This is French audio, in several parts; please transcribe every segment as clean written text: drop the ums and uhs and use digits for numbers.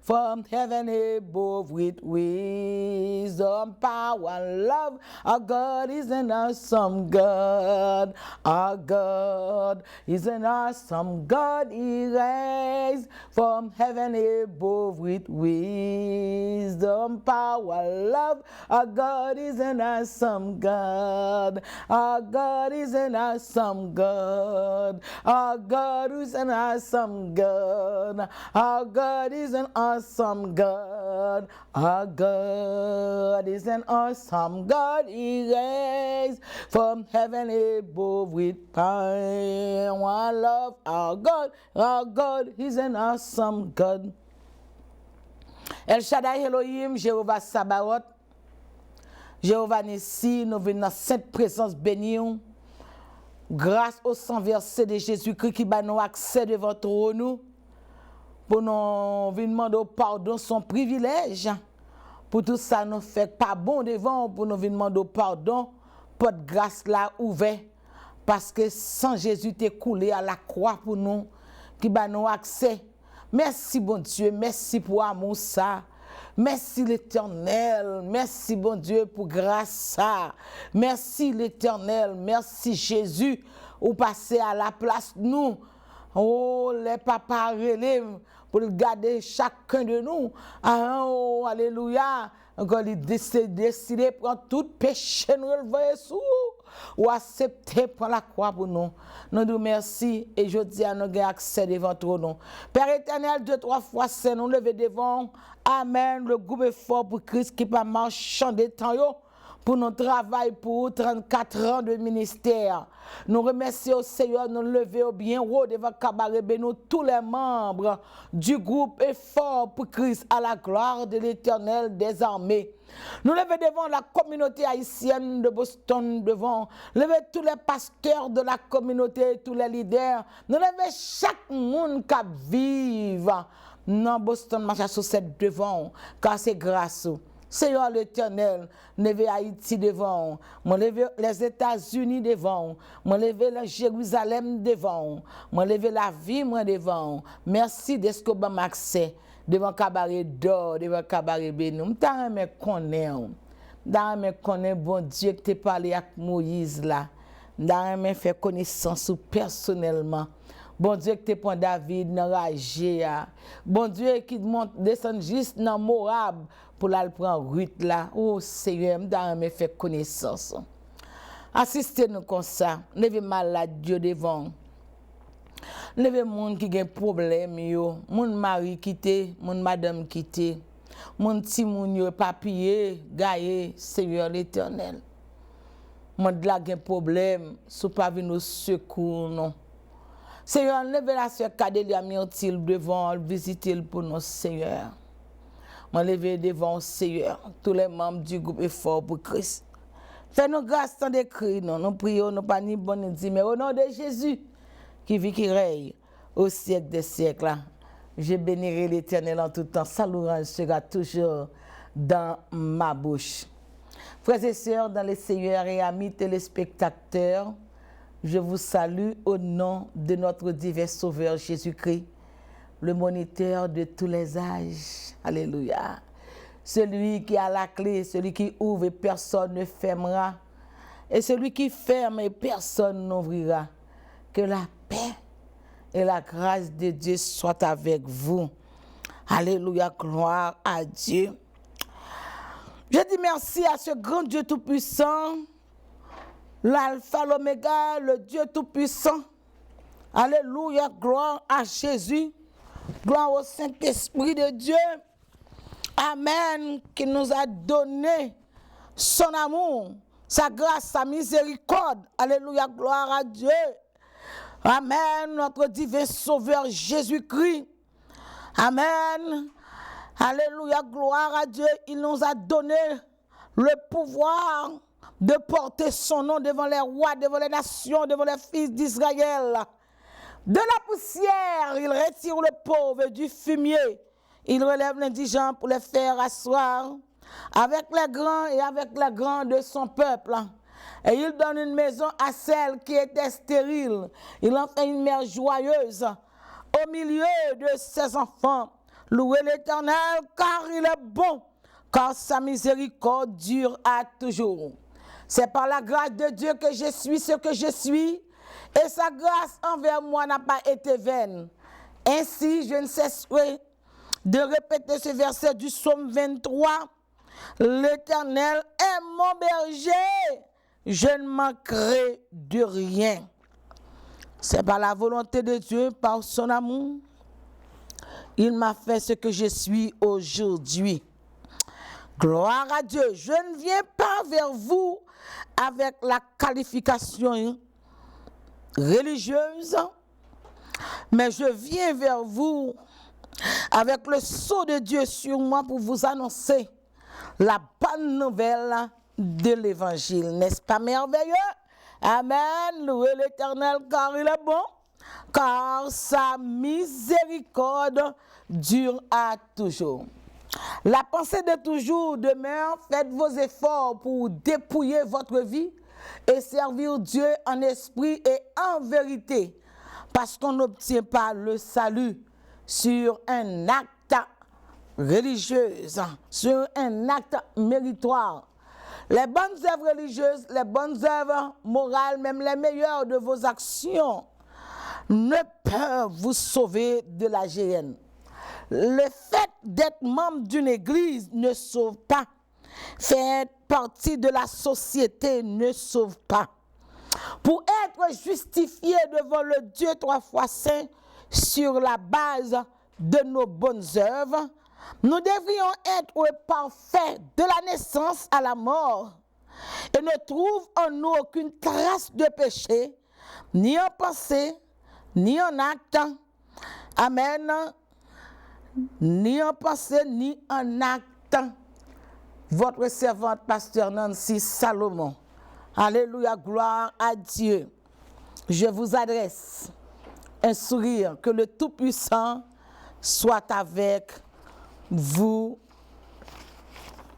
from heaven above with wisdom, power, and love. Our God is an awesome God. Our God is an awesome God. He reigns from heaven above with wisdom, power, love. Our God is an awesome God. Our God is an awesome God. Our God is an awesome God. Our God is an awesome God. Our God is an awesome God. He reigns from heaven above with power and love. Our God is an awesome God. El Shaddai Elohim, Jéhovah Sabaoth, Jéhovah Nissi, nous venons dans cette présence bénie. Grâce au sang versé de Jésus-Christ qui va nous accès devant nous pour nous venir demander pardon, son privilège. Pour tout ça, nous fait pas bon devant pour nous venir demander pardon. Porte grâce là ouvert parce que sans Jésus t'est coulé à la croix pour nous qui va nous accès. Merci bon Dieu, merci pour amour ça. Merci l'Éternel, merci bon Dieu pour grâce ça. Merci l'Éternel, merci Jésus, ou passer à la place nous. Oh, les papas relèvent pour garder chacun de nous. Ah, oh, alléluia. Encore il décide de prendre tout péché nous relever sous ou accepter prendre la croix pour nous. Nous nous merci et je dis à nous avons accès devant nous. Père éternel, 2-3 fois c'est nous lever devant. Amen. Le groupe est fort pour Christ qui pas marchand des temps pour notre travail pour 34 ans de ministère. Nous remercions au Seigneur, nous lever au bien haut devant Cabaret nous tous les membres du groupe est fort pour Christ à la gloire de l'Éternel des armées. Nous levons devant la communauté haïtienne de Boston, devant lever tous les pasteurs de la communauté, tous les leaders. Nous levons chaque monde qui vive dans Boston, Massachusetts devant, car c'est grâce. Seigneur l'Éternel, levez Haïti devant, moi levez les États-Unis devant, moi levez le Jérusalem devant, moi levez la vie moi devant. Merci de ce que vous m'avez accès devant Cabaret d'or, devant Cabaret bénou. M'ta me connaît bon Dieu que t'es parlé avec Moïse là. M'ta me fait connaissance personnellement. Bon Dieu qui te prend David dans Ragé. Bon Dieu qui descend juste dans Moab pour la prendre Ruth là. Oh Seigneur, me fait connaissance. Assistez-nous comme ça. Levez malade Dieu devant. Levez monde qui a un problème yo, mon mari quitté, mon madame quitté, mon petit moun yo papier, gaillé, Seigneur l'Éternel. Mon de la un problème, sous pas venir au secours non. Seigneur, levez la sœur Cadélia Myrtil devant, visiter pour nous, Seigneur. Moi, levez devant, Seigneur, tous les membres du groupe Effort pour Christ. Fais-nous grâce tant d'écrit, non, nous prions, nous pas ni bon ni dit, mais au nom de Jésus, qui vit, qui règne, au siècle des siècles, je bénirai l'Éternel en tout temps. Sa louange sera toujours dans ma bouche. Frères et sœurs, dans le Seigneur et amis téléspectateurs, je vous salue au nom de notre divin Sauveur Jésus-Christ, le moniteur de tous les âges. Alléluia. Celui qui a la clé, celui qui ouvre et personne ne fermera, et celui qui ferme et personne n'ouvrira. Que la paix et la grâce de Dieu soient avec vous. Alléluia, gloire à Dieu. Je dis merci à ce grand Dieu tout-puissant, l'alpha, l'oméga, le Dieu tout-puissant. Alléluia, gloire à Jésus, gloire au Saint-Esprit de Dieu. Amen, qui nous a donné son amour, sa grâce, sa miséricorde. Alléluia, gloire à Dieu. Amen, notre divin Sauveur Jésus-Christ. Amen. Alléluia, gloire à Dieu. Il nous a donné le pouvoir de porter son nom devant les rois, devant les nations, devant les fils d'Israël. De la poussière, il retire le pauvre du fumier. Il relève l'indigent pour les faire asseoir avec les grands et avec les grands de son peuple. Et il donne une maison à celle qui était stérile. Il en fait une mère joyeuse au milieu de ses enfants. Louez l'Éternel, car il est bon, car sa miséricorde dure à toujours. C'est par la grâce de Dieu que je suis ce que je suis, et sa grâce envers moi n'a pas été vaine. Ainsi, je ne cesserai de répéter ce verset du psaume 23. L'Éternel est mon berger, je ne manquerai de rien. C'est par la volonté de Dieu, par son amour, il m'a fait ce que je suis aujourd'hui. Gloire à Dieu. Je ne viens pas vers vous avec la qualification religieuse, mais je viens vers vous avec le sceau de Dieu sur moi pour vous annoncer la bonne nouvelle de l'évangile. N'est-ce pas merveilleux? Amen. Louez l'Éternel car il est bon, car sa miséricorde dure à toujours. La pensée de toujours demeure, faites vos efforts pour dépouiller votre vie et servir Dieu en esprit et en vérité, parce qu'on n'obtient pas le salut sur un acte religieux, sur un acte méritoire. Les bonnes œuvres religieuses, les bonnes œuvres morales, même les meilleures de vos actions, ne peuvent vous sauver de la géhenne. Le fait d'être membre d'une église ne sauve pas. Faire partie de la société ne sauve pas. Pour être justifié devant le Dieu trois fois saint sur la base de nos bonnes œuvres, nous devrions être parfaits de la naissance à la mort et ne trouve en nous aucune trace de péché, ni en pensée, ni en acte. Amen. Ni en pensée, ni en acte. Votre servante, pasteur Nancy Salomon. Alléluia, gloire à Dieu. Je vous adresse un sourire, que le Tout-Puissant soit avec vous.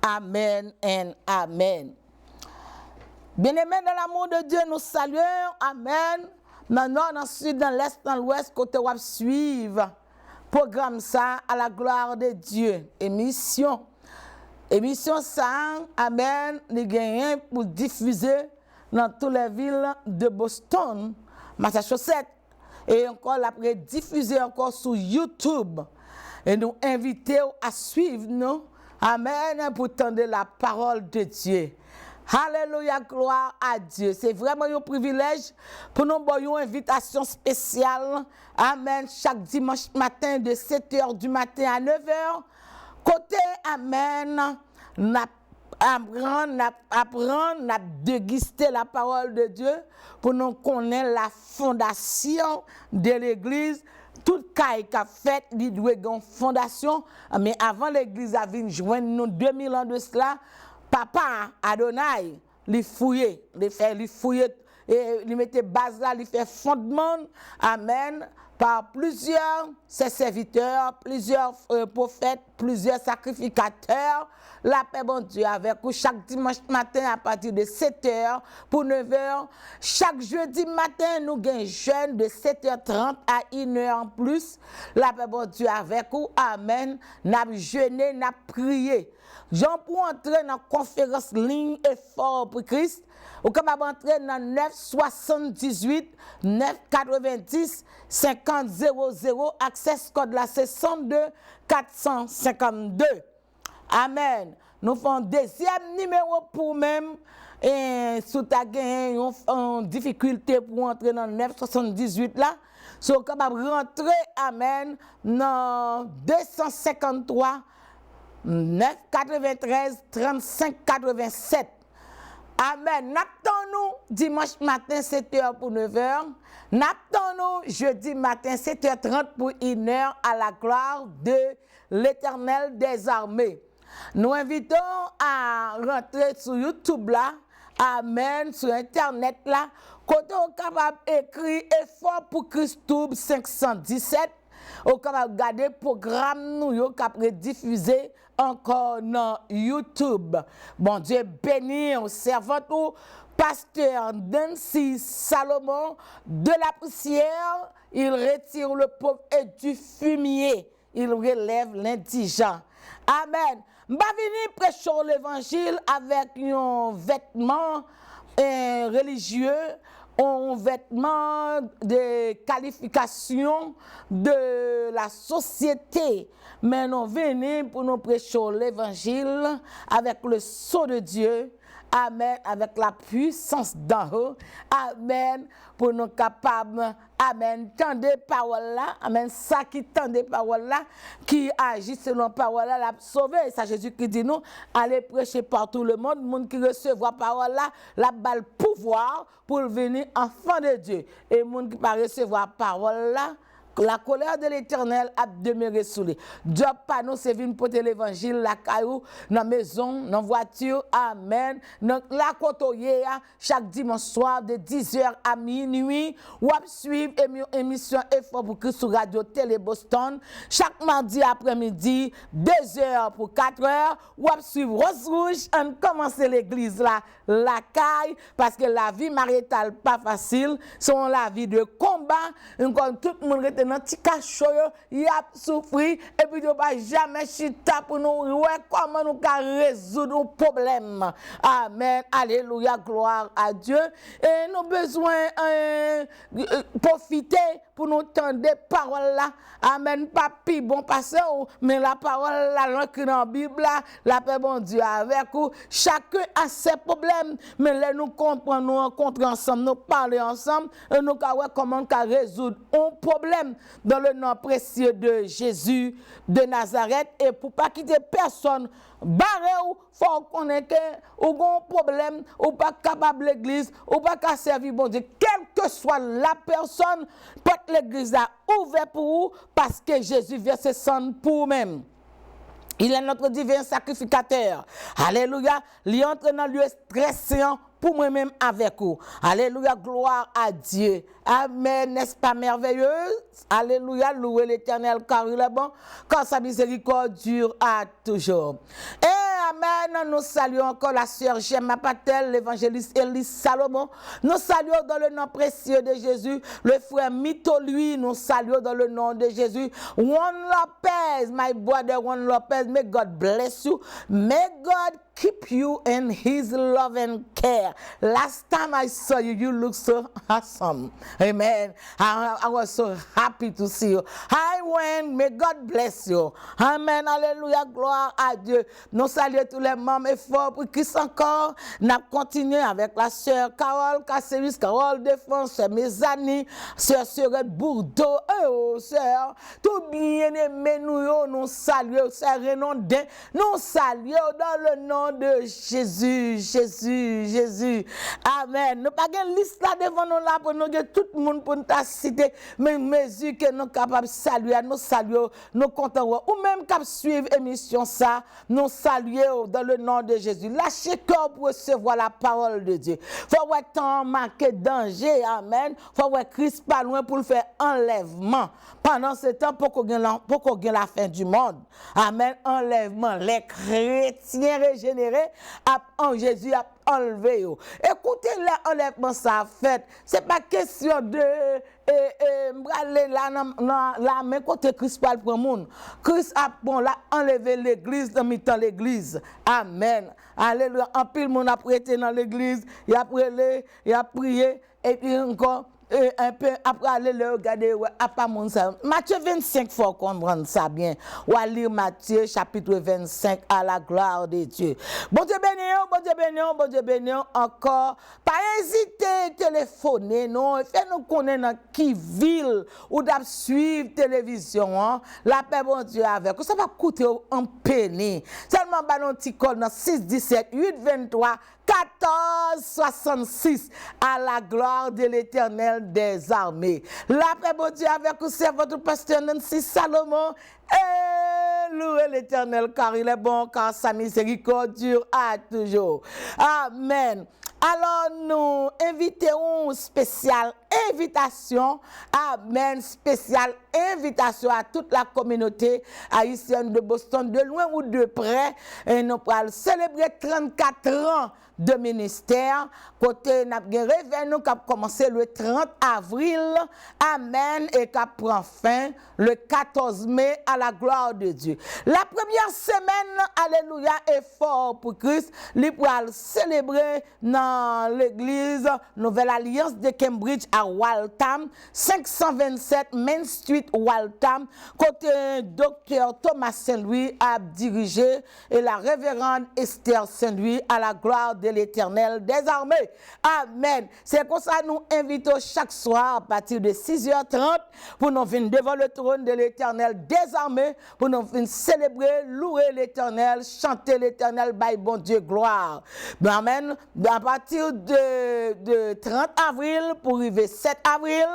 Amen et amen. Bien-aimés dans l'amour de Dieu, nous saluons. Amen. Dans le nord, dans le sud, dans l'est, dans l'ouest, côté où suivre programme ça à la gloire de Dieu. Émission ça, amen, nous gagnons pour diffuser dans toutes les villes de Boston, Massachusetts, et encore après diffuser encore sur YouTube. Et nous invitons à suivre nous, amen, pour tendre la parole de Dieu. Alléluia, gloire à Dieu. C'est vraiment un privilège pour nous avoir une invitation spéciale. Amen. Chaque dimanche matin de 7h du matin à 9h. Côté, amen, apprendre, déguster la parole de Dieu pour nous connaître la fondation de l'Église. Toute caille qui a fait, il doit avoir une fondation. Mais avant l'Église a vu joindre nous 2000 ans de cela. Papa Adonai, il fouillait, et il mettait base là, il fait fondement, amen, par plusieurs ses serviteurs, plusieurs prophètes, plusieurs sacrificateurs. La paix, bon Dieu, avec vous chaque dimanche matin à partir de 7h pour 9h. Chaque jeudi matin, nous gagnons jeûne de 7h30 à 1h en plus. La paix, bon Dieu, avec vous. Amen. Nous avons jeûné, nous avons prié. Jean pour entrer dans la conférence ligne effort pour Christ, ou capable entrer dans 978 990 50 00, access code là c'est 102 452. Amen. Nous faisons deuxième numéro pour même et si tu as gagné une difficulté pour entrer dans 978 là, so capable rentrer amen dans 253 993 35 87. Amen. N'attendons-nous dimanche matin 7h pour 9h. N'attendons-nous jeudi matin 7h30 pour 1h à la gloire de l'Éternel des armées. Nous invitons à rentrer sur YouTube là. Amen. Sur Internet là. Côté on capable d'écrire effort pour Christube 517. On capable regarder le programme nous capable diffuser encore dans YouTube. Bon Dieu béni au servant ou pasteur Nancy Salomon de la poussière, il retire le pauvre et du fumier. il relève l'indigent. Amen. M'a venu prêcher l'évangile avec un vêtement religieux, un vêtement de qualification de la société. Mais nous venons pour nous prêcher l'évangile avec le sceau de Dieu. Amen, avec la puissance d'en haut. Amen, pour nous capables, amen, tendre parole là, amen, ça qui tend des paroles là, qui agit selon parole là, l'a sauvé. Ça Jésus qui dit nous, allez prêcher partout le monde, monde qui recevra parole là, la balle pouvoir pour venir enfant de Dieu. Et monde qui pas recevoir parole là, la colère de l'Éternel a demeuré sous lui. Dieu pas nous c'est venu porter l'évangile la caillou dans la maison, dans la voiture. Amen. Dans la côtoyer chaque dimanche soir de 10h à minuit, ou à suivre émission Effort pour Christ sur Radio Télé Boston. Chaque mardi après-midi, 2h pour 4h, ou à suivre Rose Rouge. On commence l'église là, la caille, parce que la vie maritale pas facile, c'est la vie de combat. Quand tout le monde dans petit cachot, il a souffert et puis il pas jamais chita pour nous voir comment nous résoudre nos problèmes. Amen. Alléluia, gloire à Dieu. Et nous avons besoin profiter pour nous tendre des paroles là. Amen. Papi, bon passeur, mais la parole là, dans la Bible là, la paix bon Dieu avec vous. Chacun a ses problèmes, mais là nous comprenons, nous rencontrons ensemble, nous parlons ensemble, et nous savons comment résoudre un problème dans le nom précieux de Jésus de Nazareth. Et pour pas quitter personne, barré ou faut connaître que ou un problème ou pas capable l'église ou pas qu'à servir bon Dieu, quelle que soit la personne, porte l'église a ouvert pour vous parce que Jésus vient se sang pour vous-même. Il est notre divin sacrificateur. Alléluia. Il entre dans le lieu stressant pour moi-même avec vous. Alléluia. Gloire à Dieu. Amen. N'est-ce pas merveilleux? Alléluia. Louez l'Éternel car il est bon, car sa miséricorde dure à toujours. Et amen. Nous saluons encore la sœur Gemma Patel, l'évangéliste Élise Salomon. Nous saluons dans le nom précieux de Jésus. Le frère Mito, lui, nous saluons dans le nom de Jésus. Juan Lopez, my brother Juan Lopez, may God bless you. May God keep you in his love and care. Last time I saw you, you look so awesome. Amen. I was so happy to see you. Hi, Wayne. May God bless you. Amen. Alléluia. Gloire à Dieu. Nous saluons tous les membres efforts pour qui encore. Nous continuons avec la sœur Carole Casseris, Carole Défense, mes amis, sœur Sœurette Bourdeau. Oh, sœur, tout bien aimé, nous saluons, sœur Renondin. Nous saluons dans le nom de Jésus, Jésus, Jésus. Amen. Nous pas une liste là devant nous là pour nous dire tout le monde pour nous citer, mais mesure que nous sommes capables de saluer, nous saluons, nous comptons, ou même qu'à suivre l'émission ça, nous saluons dans le nom de Jésus. Lâchez cœur pour recevoir la parole de Dieu. Faut voir tant marqué danger, amen. Faut voir Christ pas loin pour le faire enlèvement. Pendant ce temps, pour qu'on gagne la fin du monde. Amen. Enlèvement. Les chrétiens régénérés, Jésus a enlevé. Écoutez, l'enlèvement ça a fait. C'est pas question de aller là, mais côté Christ parle pour le monde. Christ a enlevé l'église dans mi-temps l'église. Amen. Alléluia. En pile, monde a prêté dans l'église, il a prié, et puis encore. Un peu après aller le regarder à pas mon ça. Matthieu 25 faut comprendre ça bien. Ou à lire Matthieu chapitre 25 à la gloire de Dieu. Bon Dieu béni, bon Dieu béni, bon Dieu béni encore. Pas hésiter téléphoner non, fait nous connaître dans qui ville ou d'ab suivre télévision hein? La paix bon Dieu avec. Ça va coûter un penny. Seulement ba non petit code dans 6 17 8 23 14 66 à la gloire de l'Éternel des armées. La paix bon Dieu avec vous, c'est votre pasteur Nancy Salomon. Et louez l'Éternel car il est bon, car sa miséricorde dure à toujours. Amen. Alors nous invitons une spéciale invitation, amen, spéciale invitation à toute la communauté haïtienne de Boston, de loin ou de près. Et nous allons célébrer 34 ans de ministère. Côté n'a réveil nous qui a commencé le 30 avril. Amen. Et qui prend fin le 14 mai à la gloire de Dieu. La première semaine, alléluia, est fort pour Christ. Il va célébrer dans l'église Nouvelle Alliance de Cambridge à Waltham, 527 Main Street, Waltham. Côté docteur Thomas Saint-Louis a dirigé et la révérende Esther Saint-Louis à la gloire de l'Éternel des armées. Amen. C'est comme ça nous invitons chaque soir à partir de 6h30 pour nous venir devant le trône de l'Éternel des armées, pour nous venir célébrer, louer l'Éternel, chanter l'Éternel, by bon Dieu, gloire. Amen. À partir de 30 avril pour arriver 7 avril,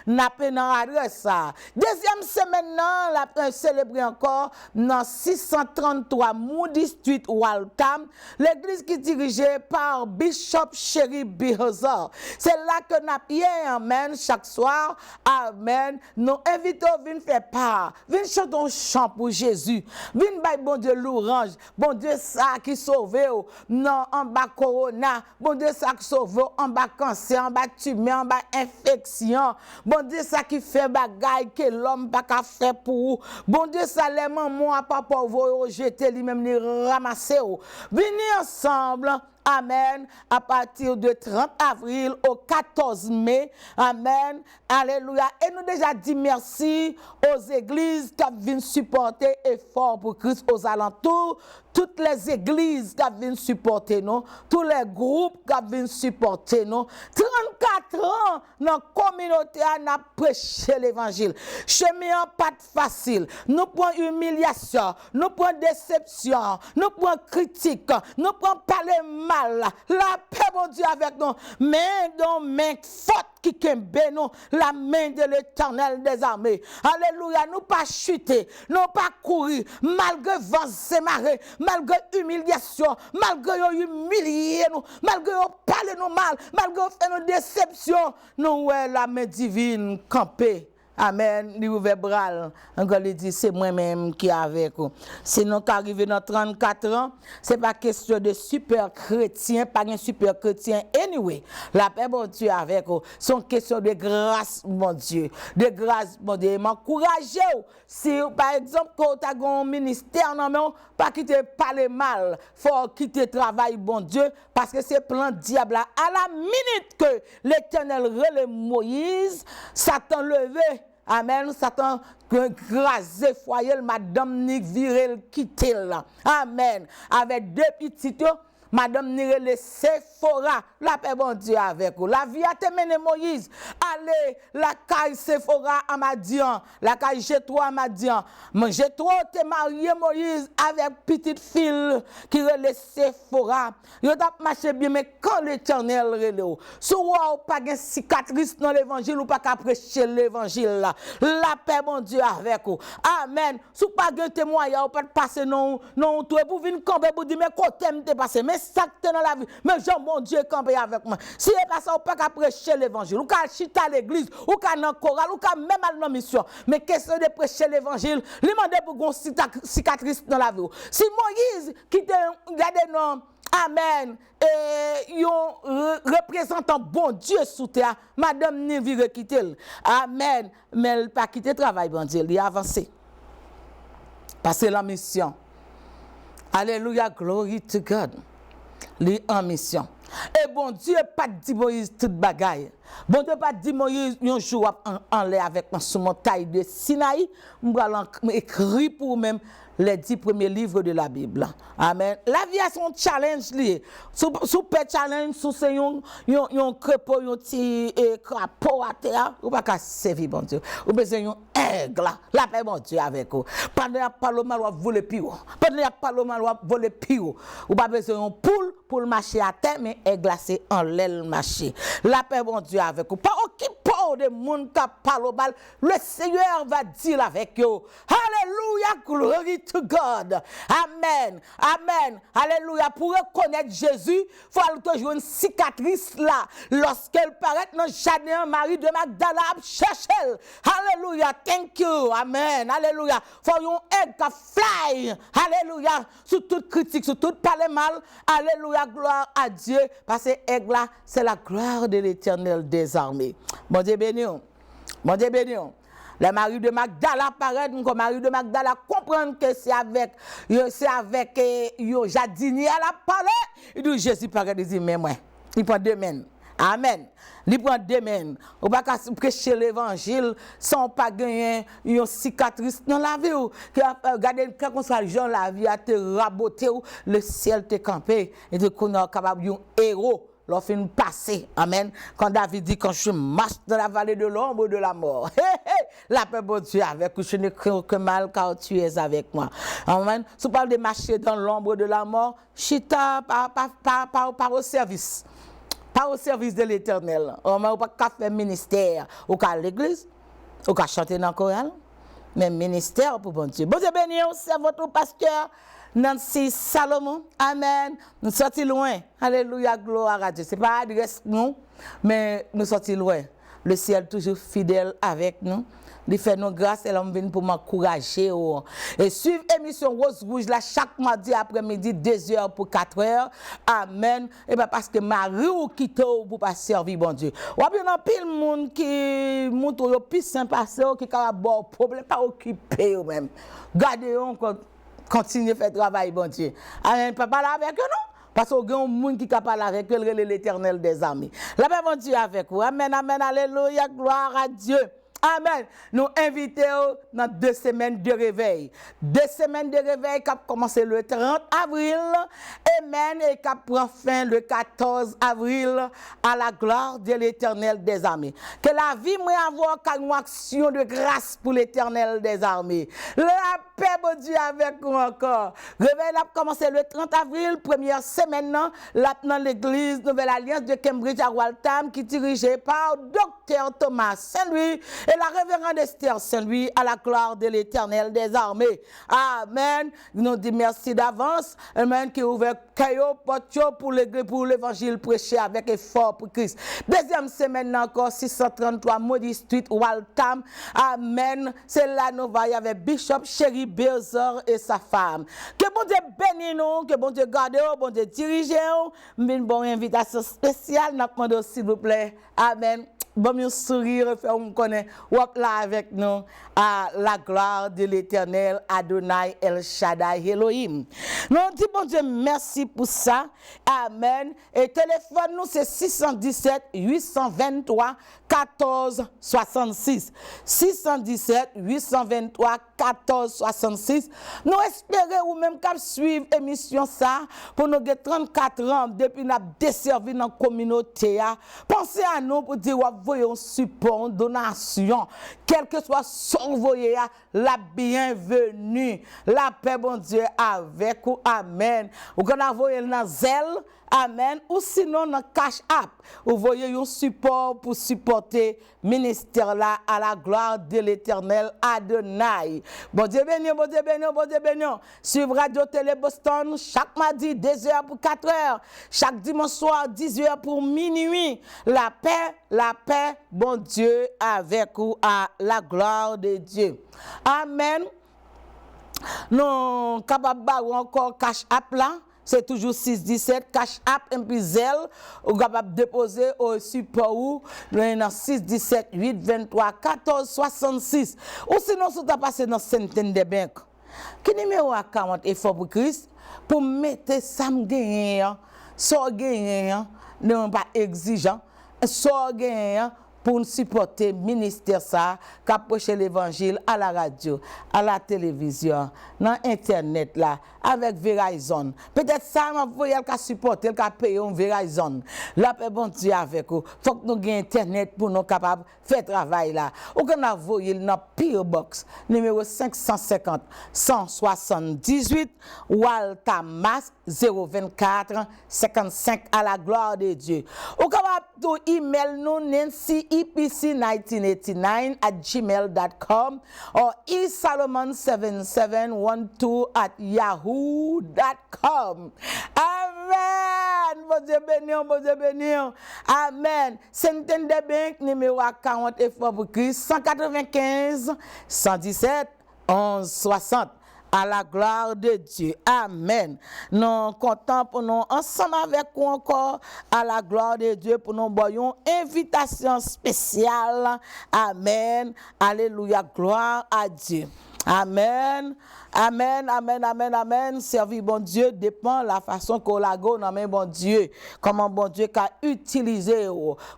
nous avons adresse ça. Deuxième semaine, nous avons célébré encore dans 633 Moody Street, Waltham, l'église qui est dirigée par Bishop Sherry Bihoza. C'est là que nous avons amen, chaque soir, amen. Nous invitons à venir faire part, venir chanter un chant pour Jésus, venir bailler bon Dieu l'orange, bon Dieu ça qui sauve, non, en bas corona, bon Dieu ça qui sauve, en bas cancer, en bas tumeur, en bas infection, bon Dieu ça qui fait bagaille que l'homme pas qu'à faire pour, bon Dieu ça les mamans à papa vous jeter lui-même les ramasser, venir ensemble. Amen. À partir de 30 avril au 14 mai. Amen. Alléluia. Et nous déjà dit merci aux églises qui viennent supporter effort pour Christ aux alentours. Toutes les églises qui viennent supporter nous. Tous les groupes qui viennent supporter nous. 34 ans dans la communauté à prêcher l'évangile. Chemin pas facile. Nous prenons humiliation. Nous prenons déception. Nous prenons critique. Nous prenons parler mal. La paix, mon Dieu, avec nous. Mais dans main forte qui kembe nous, la main de l'Éternel des armées. Alléluia, nous pas chuter, nous pas courir, malgré vent et marée, malgré humiliation, malgré humilier nous, malgré parler nous mal, malgré faire nos déceptions, nous la main divine campée. Amen, li ouvert bral. Encore il dit c'est moi-même qui avec vous. Sinon qu'arrivé dans 34 ans, c'est pas question de super chrétien, pas un super chrétien anyway. La paix bon Dieu avec vous. C'est une question de grâce mon Dieu. De grâce mon Dieu. M'encourager si par exemple quand tu as un ministère non mais pas quitter parler mal, faut quitter travail bon Dieu parce que c'est plan diable à la minute que l'Éternel relève Moïse, Satan levé. Amen. Satan grasé foyer, madame Nick viré quitter là. Amen. Avec deux petites, madame Nick le Sephora, la paix bon Dieu avec vous. La vie a terminé Moïse. Allez, la caille Sephora à Madian, la caille Jétro à Madian. Mais Jétro te marié Moïse avec petite fille qui relève Sephora. Yo t'a marché bien mais quand l'Éternel relève, soit ou pas de cicatrice dans l'évangile ou pas qu'à prêcher l'évangile là. La paix bon Dieu avec vous. Amen. Sous pas de témoignage ou pas de passer non toi pour venir camper pour dire mais côté me passé mais ça que dans la vie mais Jean mon Dieu camper avec moi. Si est pas ça ou pas qu'à prêcher l'évangile ou qu'à chita à l'église ou qu'à dans chorale ou qu'à même à dans mission mais question de prêcher l'évangile, lui demander pour gon cicatrice dans la vie. Si Moïse qui te regardé non amen. Et yon représentant bon Dieu sous terre, madame ni vire quitter. Amen. Mais elle pas quitter travail bon Dieu, il a avancé. Parce que la mission. Alléluia, glory to God. Li en mission. Et bon Dieu pas dit Moïse toute bagaille. Bon Dieu pas dit Moïse un jour en l'air avec moi sur montagne de Sinaï, m'bral écrit pour même les 10 premiers livres de la Bible. Amen. La vie a son challenge lié. Sous pe challenge sous c'est yon crepeau yon ti crapaud à terre, ou pas qu'à servir bon Dieu. Ou besoin yon aigle. La paix bon Dieu avec vous. Pendant y pas le mal ou voler pio. Pendant y pas le mal ou voler pio. Ou pas besoin yon poule pour marcher à terre mais aigle c'est en l'aile marcher. La paix bon Dieu avec vous. Pas occupe trop de monde qui parle au bal, le Seigneur va dire avec eux. Alléluia, glory to God. Amen, amen, alléluia. Pour reconnaître Jésus, il faut que jouer une cicatrice là. Lorsqu'elle paraît dans le jardin, Marie de Magdala cherche elle. Alléluia, thank you, amen, alléluia. Faut un aigle qui fly, alléluia, sous toute critique, sous toute parler mal, alléluia, gloire à Dieu, parce que aigle là, c'est la gloire de l'Éternel des armées. Bon Dieu béni, bon Dieu béni. Le mari de Magdala paraît, comme Marie de Magdala comprend que c'est avec jardinier à la parler. Il dit Jésus paraît, il dit mais moi, il prend 2 mains. Amen. Il prend 2 mains. On va pas prêcher l'évangile sans pas gagner une cicatrice dans la vie. Regardez quand on soit Jean la vie a te raboté, le ciel te campé et de qu'on est capable d'un héros. L'offre passé, amen. Quand David dit, quand je marche dans la vallée de l'ombre de la mort, la paix de Dieu avec moi, je ne crains aucun mal car tu es avec moi. Amen. Si on parle de marcher dans l'ombre de la mort, chita par au service. Pas au service de l'Éternel. On n'a pas faire ministère ou qu'à l'église, ou qu'à chanter dans le choral, mais ministère pour bon Dieu. Bon Dieu béni, c'est votre pasteur. Nancy Salomon, amen. Nous sortis loin. Alléluia, gloire à Dieu. Ce n'est pas adresse nous, mais nous sortis loin. Le ciel toujours fidèle avec nous. Il fait nos grâces et l'homme vient pour m'encourager. Et suivre l'émission Rose Rouge là chaque mardi après-midi, 2h pour 4h. Amen. Et bien parce que Marie ou quitte pour pas servir bon Dieu. Ou bien il y a pile monde qui montre le plus sympa, qui a bon problème, pas occupé eux même. Gardez-on continuez à faire travail, bon Dieu. Amen. Pas parler avec eux, non? Parce qu'il y a un monde qui parle avec eux, l'Éternel des armées. La paix, bon Dieu, avec vous. Amen, amen, alléluia, gloire à Dieu. Amen. Nous invitons dans 2 semaines de réveil. 2 semaines de réveil qui a commencé le 30 avril. Amen. Et qui prend fin le 14 avril à la gloire de l'Éternel des armées. Que la vie moi avoir une action de grâce pour l'Éternel des armées. La paix, bon Dieu, avec nous encore. Réveil a commencé le 30 avril, première semaine, là dans l'église Nouvelle Alliance de Cambridge à Waltham, qui est dirigée par Dr. Thomas Saint-Louis. Et la révérende Esther Saint-Louis à la gloire de l'Éternel des armées. Amen. Nous disons merci d'avance. Amen. Qui ouvre caillot pour l'évangile prêché avec effort pour Christ. Deuxième semaine encore, 633 Maudit Street, Waltham. Amen. C'est là nous voyons avec Bishop Sherry Bezer et sa femme. Que bon Dieu bénisse nous, que bon Dieu garde nous, bon Dieu dirige nous. Une bonne invitation spéciale. Nous demandons s'il vous plaît. Amen. Bon, sourire, on connaît, ou là avec nous, à la gloire de l'Éternel, Adonai El Shaddai Elohim. Nous disons, bon Dieu, merci pour ça. Amen. Et téléphone, nous, c'est 617 823 14 66. 617 823 14 66. Nous espérons ou même qu'à suivre l'émission ça pour nous 34 ans depuis nous desservi dans la communauté. Pensez à nous pour dire voyons support, donation, quel que soit son voyage, la bienvenue, la paix, bon Dieu, avec vous, amen. Ou qu'on a voyé dans zèle, amen, ou sinon dans cash app, vous voyez un support pour supporter ministère là à la gloire de l'Éternel Adonai. Bon Dieu béni, bon Dieu béni, bon Dieu béni. Sur Radio Télé Boston, chaque mardi, 2h pour 4h, chaque dimanche soir, 10h pour minuit. La paix, bon Dieu, avec vous, à la gloire de Dieu. Amen. Nous, capable encore cash app là. C'est toujours 617 cash app et puis zèle ou capable déposer au support ou dans 617 823 14 66 ou sinon si tu as passé dans centaine de banques. Qui numéro à 40 effort pour Christ pour mettre ça me gagner so gagner non pas exigeant so gagner pour supporter le ministère ça, qui approche l'évangile à la radio, à la télévision, dans Internet là, avec Verizon. Peut-être ça, vous voyez qu'à supporter, qu'à payer un Verizon. La paix bon Dieu avec vous. Il faut que nous ayons Internet pour nous capables de faire travail là. Ou qu'on a envoyé dans PO Box, numéro 550 178, Waltham Mass 024 55 à la gloire de Dieu. Ou qu'on va to email nous nancyepc1989@gmail.com or esalomon7712@yahoo.com. Amen. Bon Dieu béni, bon Dieu béni. Amen. Centaine de banque numéro 40 efforts pour Christ 195 117 11 60. À la gloire de Dieu. Amen. Nous comptons pour nous ensemble avec vous encore à la gloire de Dieu pour nous voyons invitation spéciale. Amen. Alléluia. Gloire à Dieu. Amen. Amen, amen, amen, amen. Servir bon Dieu dépend de la façon qu'on la go dans bon Dieu. Comment bon Dieu qu'a utilisé,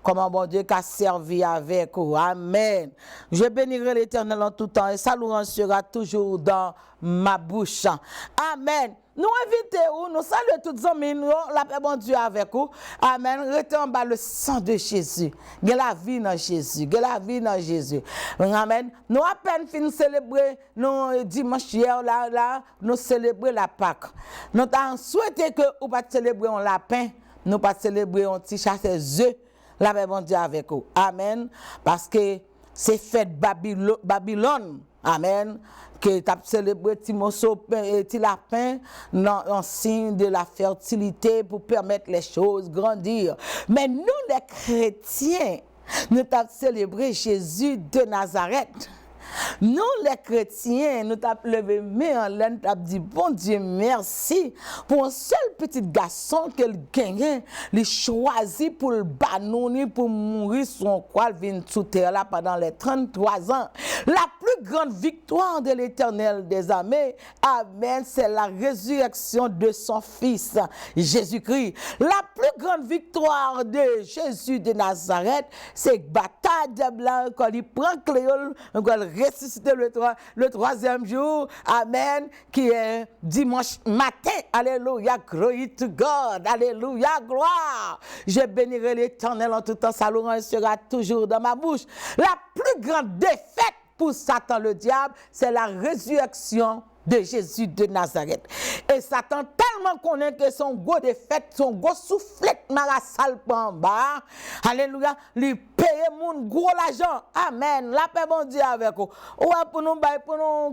comment bon Dieu qu'a servi avec vous. Amen. Je bénirai l'Éternel en tout temps et sa louange sera toujours dans ma bouche. Amen. Nous invitons, nous saluons tous les amis, la paix bon Dieu avec vous. Amen. Restez en bas le sang de Jésus. Que la vie dans Jésus. Que la vie dans Jésus. Amen. Nous à peine fin célébrer, nous dimanche hier, là, nous célébrer la Pâque. Nous avons souhaité que nous pas célébrer un lapin, nous pas célébrer un petit chasse œufs. La paix bon Dieu avec vous. Amen. Parce que c'est fête Babylone. Amen. Que tu as célébré petit morceau petit lapin en signe de la fertilité pour permettre les choses grandir. Mais nous les chrétiens, nous avons célébré Jésus de Nazareth. Nous les chrétiens, nous avons levé main en l'air, nous avons dit bon Dieu merci pour un seul petit garçon qu'il gagne, il choisi pour le bannir, pour mourir son croix, vient sous terre là pendant les 33 ans. La plus grande victoire de l'Éternel des armées, amen, c'est la résurrection de son Fils, Jésus-Christ. La plus grande victoire de Jésus de Nazareth, c'est bataille de blanc, quand il prend Cléole, quand il ressuscité le troisième jour, amen, qui est dimanche matin, alléluia, glory to God, alléluia, gloire. Je bénirai l'Éternel en tout temps, sa louange sera toujours dans ma bouche. La plus grande défaite pour Satan le diable, c'est la résurrection de Jésus de Nazareth. Et Satan tellement connaît que son gros défaite, son gros soufflet marassal en bas, alléluia, lui paye mon gros l'argent. Amen. La paix bon Dieu avec vous. Ouais, pour nous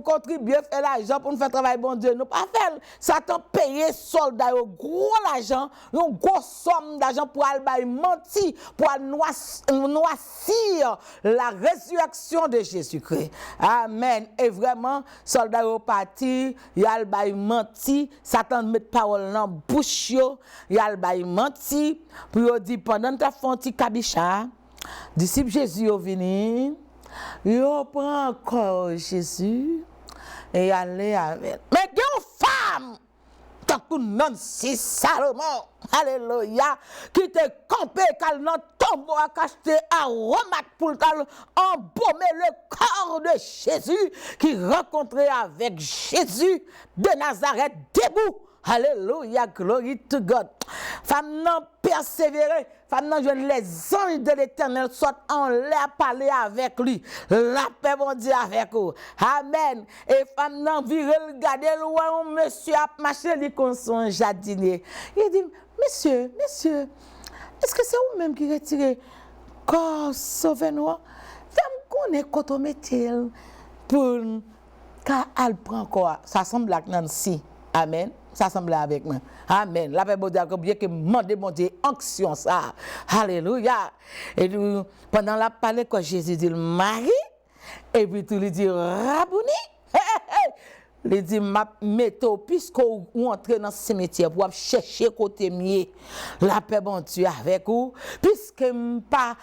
contribuer, faire l'argent, pour nous faire travailler bon Dieu. Nous pas faire. Satan paye soldats gros l'argent, une grosse somme d'argent pour aller mentir, pour noircir la résurrection de Jésus-Christ. Amen. Et vraiment, soldats partis, y a le menti, Satan met parole dans bouche yo, y a le menti, pour dire pendant ta fonti kabicha, disciple Jésus yo vini, yo prend encore Jésus et aller avec. Mais une femme tant que Nancy Salomon, alléluia, qui te campé cal dans tombeau à cacheter aromate pour embaumer le corps de Jésus, qui rencontrait avec Jésus de Nazareth debout. Alléluia, glory to God. Femme non persévérer, femme non joindre les anges de l'Éternel soit en l'air parler avec lui. La paix bon Dieu avec vous. Amen. Et femme non virer regarder loin monsieur a marché li comme son jardinier. Il dit monsieur, est-ce que c'est vous même qui retirez corps sauve-nous? Femme connaît quand on met-il pour car elle prend quoi? Ça semble à Nancy. Amen. Ça semble avec moi. Amen. La paix bon Dieu bien que demander bon Dieu onction ça. Alléluia. Et pendant la parole quand Jésus dit le mari et puis tout lui dit Rabouni. Il dit m'a metto puisque ou entrer dans ce cimetière pour chercher côté mieux. La paix bon Dieu avec vous puisque m'a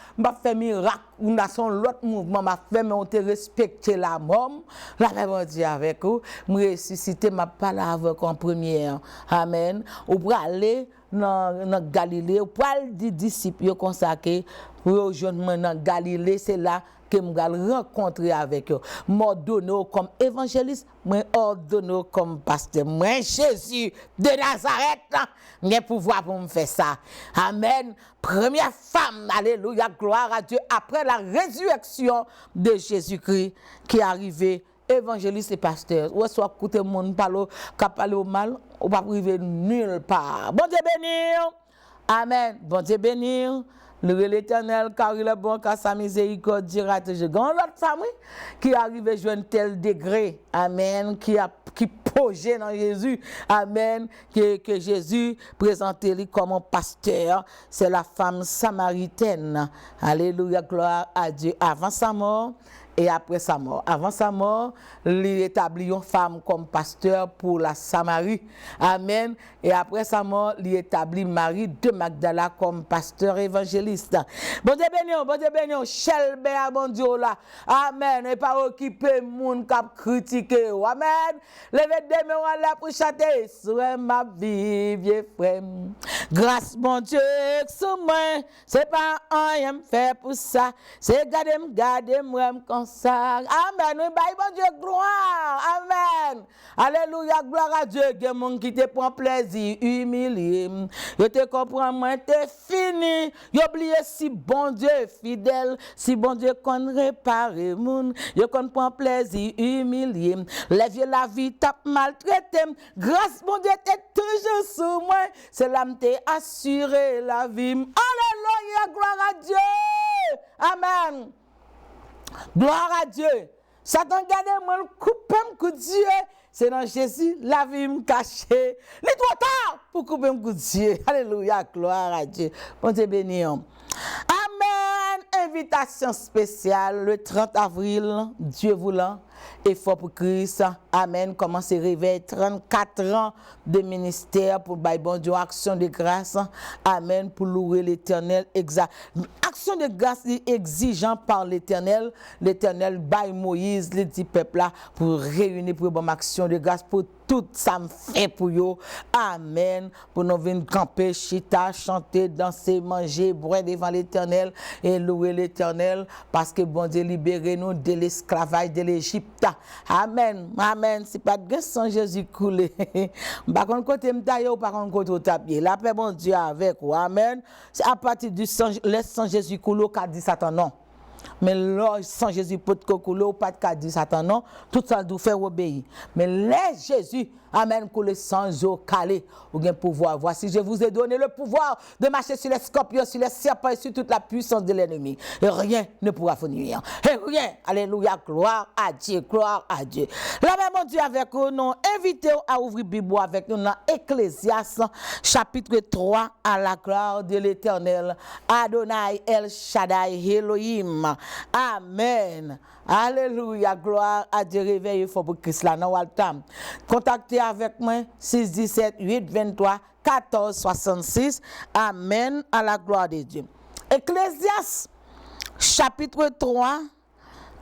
fait miracle ou dans son l'autre mouvement m'a fait mais on te respecter la mort. La paix bon Dieu avec vous me ressusciter m'a parler avec en première. Amen. Ou pour aller dans Galilée ou pour aller des disciples consacrés pour rejoindre dans Galilée, c'est là que je vais rencontrer avec eux. M'ordonner comme évangéliste, m'ordonner comme pasteur. Moi, Jésus de Nazareth, j'ai pouvoir pour me faire ça. Amen. Première femme, alléluia, gloire à Dieu, après la résurrection de Jésus-Christ qui est arrivé, évangéliste et pasteur. Ou soit écouter le monde parler au mal, ou pas priver nulle part. Bon Dieu bénir. Amen. Bon Dieu bénir. louez l'Éternel, car il est bon, car sa miséricorde dira toujours. Quand l'autre femme qui arrive à jouer un tel degré, amen, qui projet dans Jésus, amen, que Jésus présentait lui comme un pasteur, c'est la femme samaritaine. Alléluia, gloire à Dieu. Avant sa mort, et après sa mort. Avant sa mort, il établit une femme comme pasteur pour la Samarie. Amen. Et après sa mort, il établit Marie de Magdala comme pasteur évangéliste. Bon Dieu béni, chelbe à bon Dieu là. Amen. Et pas occuper moun k'ap critiquer. Amen. Levez des mains là pour chanter. Soit ma vie, vieux frère. Grâce mon Dieu, sous moi. C'est pas rien fait pour ça. C'est garder moi comme ça. Amen. Oui, bye, bon Dieu, gloire. Amen. Alléluia, gloire à Dieu. Il y a des gens qui te prend plaisir, humilié. Je te comprends, moi, t'es fini. Oubliez si bon Dieu est fidèle, si bon Dieu qu'on répare le monde. Je qu'on prend plaisir, humilié. Les vieux, la vie t'a maltraité. Grâce, bon Dieu, t'es toujours sous moi. C'est là que t'es assuré la vie. Alléluia, gloire à Dieu. Amen. Gloire à Dieu. Satan garde moi le coup de Dieu. C'est dans Jésus la vie me cachée. Il est trop tard pour couper un coup de Dieu. Alléluia, gloire à Dieu. Bon Dieu béni. Amen. Invitation spéciale le 30 avril, Dieu voulant. Effort pour Christ. Amen. Commencez réveil 34 ans de ministère pour bon Dieu, action de grâce. Amen. Pour louer l'Éternel. Action de grâce exigeant par l'Éternel. L'Éternel baille Moïse, le dit peuple là, pour réunir pour bonne action de grâce pour tout ça me fait pour eux. Amen. Pour nous venir camper, chita, chanter, danser, manger, boire devant l'Éternel et louer l'Éternel parce que bon Dieu libérez nous de l'esclavage de l'Égypte. Amen. Amen. C'est pas de sang Jésus coulé. Par contre, côté m'taille ou par contre côté tapier. La paix bon Dieu avec vous. Amen. C'est à partir du sang, laisse sang Jésus couler qu'a dit Satan non. Mais là, sans Jésus, peut te couler ou pas de cas dit Satan, non, tout ça doit faire obéir. Mais laisse Jésus, amen, couler sans eau calé, ou bien pouvoir. Voici, je vous ai donné le pouvoir de marcher sur les scorpions, sur les serpents et sur toute la puissance de l'ennemi. Et rien ne pourra vous nuire. Et rien, alléluia, gloire à Dieu, gloire à Dieu. La même mon Dieu avec nous, nous invitons à ouvrir Bible avec nous dans Ecclésiaste, chapitre 3, à la gloire de l'Éternel, Adonai El Shaddai Elohim. Amen. Alléluia. Gloire à Dieu. Réveille, il faut pour Christ là. Contactez avec moi 617 823 14 66. Amen. À la gloire de Dieu. Ecclésiaste, chapitre 3,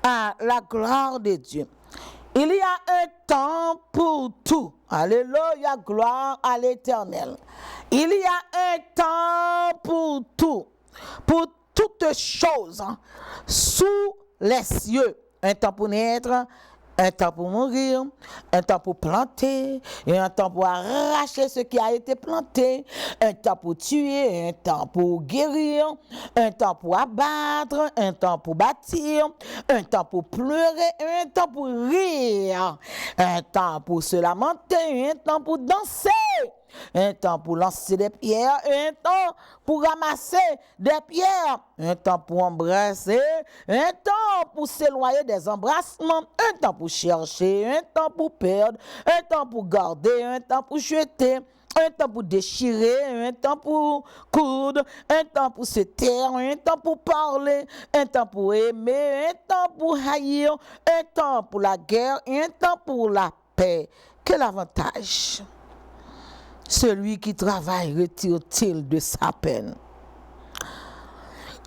à la gloire de Dieu. Il y a un temps pour tout. Alléluia. Gloire à l'Éternel. Il y a un temps pour tout. Pour toutes choses sous les cieux. Un temps pour naître, un temps pour mourir, un temps pour planter, et un temps pour arracher ce qui a été planté, un temps pour tuer, un temps pour guérir, un temps pour abattre, un temps pour bâtir, un temps pour pleurer, un temps pour rire, un temps pour se lamenter, un temps pour danser. Un temps pour lancer des pierres, un temps pour ramasser des pierres, un temps pour embrasser, un temps pour s'éloigner des embrassements, un temps pour chercher, un temps pour perdre, un temps pour garder, un temps pour jeter, un temps pour déchirer, un temps pour coudre, un temps pour se taire, un temps pour parler, un temps pour aimer, un temps pour haïr, un temps pour la guerre, un temps pour la paix. Quel avantage! Celui qui travaille retire-t-il de sa peine?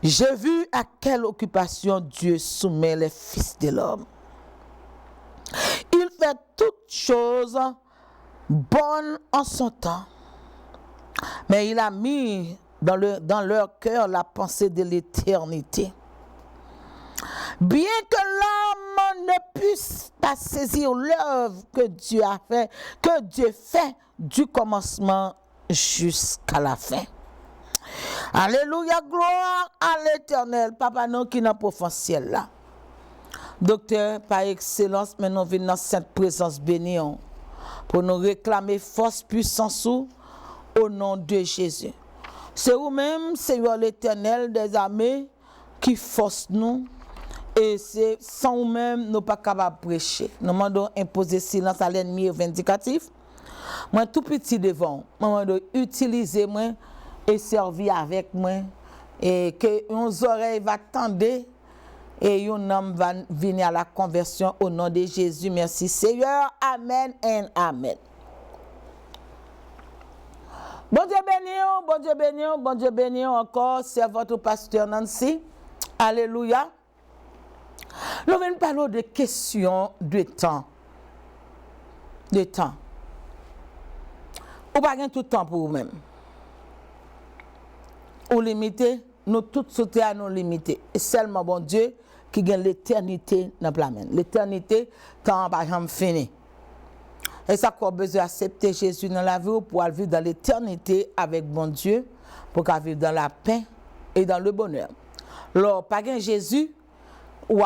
J'ai vu à quelle occupation Dieu soumet les fils de l'homme. Il fait toutes choses bonnes en son temps, mais il a mis dans leur cœur la pensée de l'éternité. Bien que l'homme ne puisse pas saisir l'œuvre que Dieu a fait, que Dieu fait du commencement jusqu'à la fin. Alléluia, gloire à l'Éternel. Papa, nous qui n'a pas fait ciel là. Docteur, par excellence, mais nous venons dans cette présence bénie pour nous réclamer force, puissance au nom de Jésus. C'est vous-même, Seigneur l'Éternel des armées, qui force nous. Et c'est sans vous-même, nous ne sommes pas capables de prêcher. Nous demandons imposer silence à l'ennemi vindicatif. Moi, tout petit devant, moi, de utiliser moi et servir avec moi. Et que nos oreilles vont tendre et un homme va venir à la conversion au nom de Jésus. Merci Seigneur. Amen et amen. Bon Dieu béni, bon Dieu béni, bon Dieu béni encore. C'est votre pasteur Nancy. Alléluia. Nous venons parler de questions de temps. De temps. Ou pas tout le temps pour vous-même. Ou limité, nous tous sauter à nous limiter. Et seulement bon Dieu qui gagne l'éternité dans la main. L'éternité, tant par exemple fini. Et ça qu'on a besoin d'accepter Jésus dans la vie pour vivre dans l'éternité avec bon Dieu, pour vivre dans la paix et dans le bonheur. Alors, pas gain Jésus, ou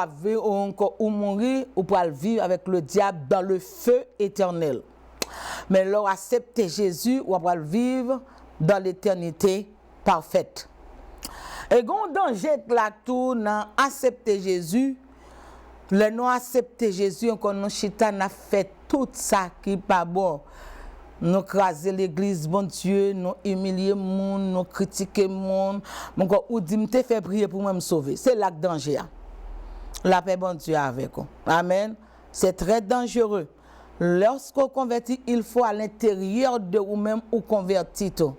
mourir, ou pour vivre avec le diable dans le feu éternel. Mais leur accepter Jésus, ou pour vivre dans l'éternité parfaite. Et quand danger là tout dans accepter Jésus, le non accepter Jésus, encore nous chitan a fait tout ça qui pas bon. Nous craser l'église, bon Dieu, nous humilier monde, nous critiquer monde, ou dit me fait prier pour me sauver. C'est là que danger. La paix bon Dieu avec vous. Amen. C'est très dangereux. Lorsqu'on convertit, il faut à l'intérieur de vous-même ou convertir tout.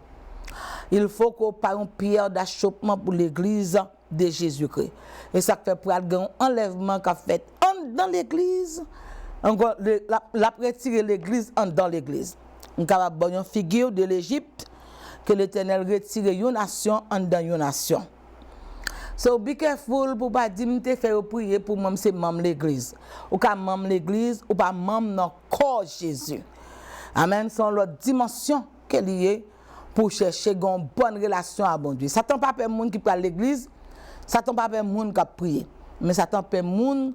Il faut qu'on parle une prière d'achoppement pour l'église de Jésus-Christ. Et ça fait pour un enlèvement qu'a fait dans l'église. Encore la retirer l'église dans l'église. On va avoir une figure de l'Égypte que l'Éternel retire une nation dans une nation. So be careful pour pas dire me faire prier pour moi c'est membre l'église. Ou pas membre l'église ou pas membre dans corps Jésus. Amen, c'est l'autre dimension qu'elle liée pour chercher une bonne relation à bon Dieu. Satan pas peur monde qui parle l'église, Satan pas peur monde qui prie, mais Satan peur monde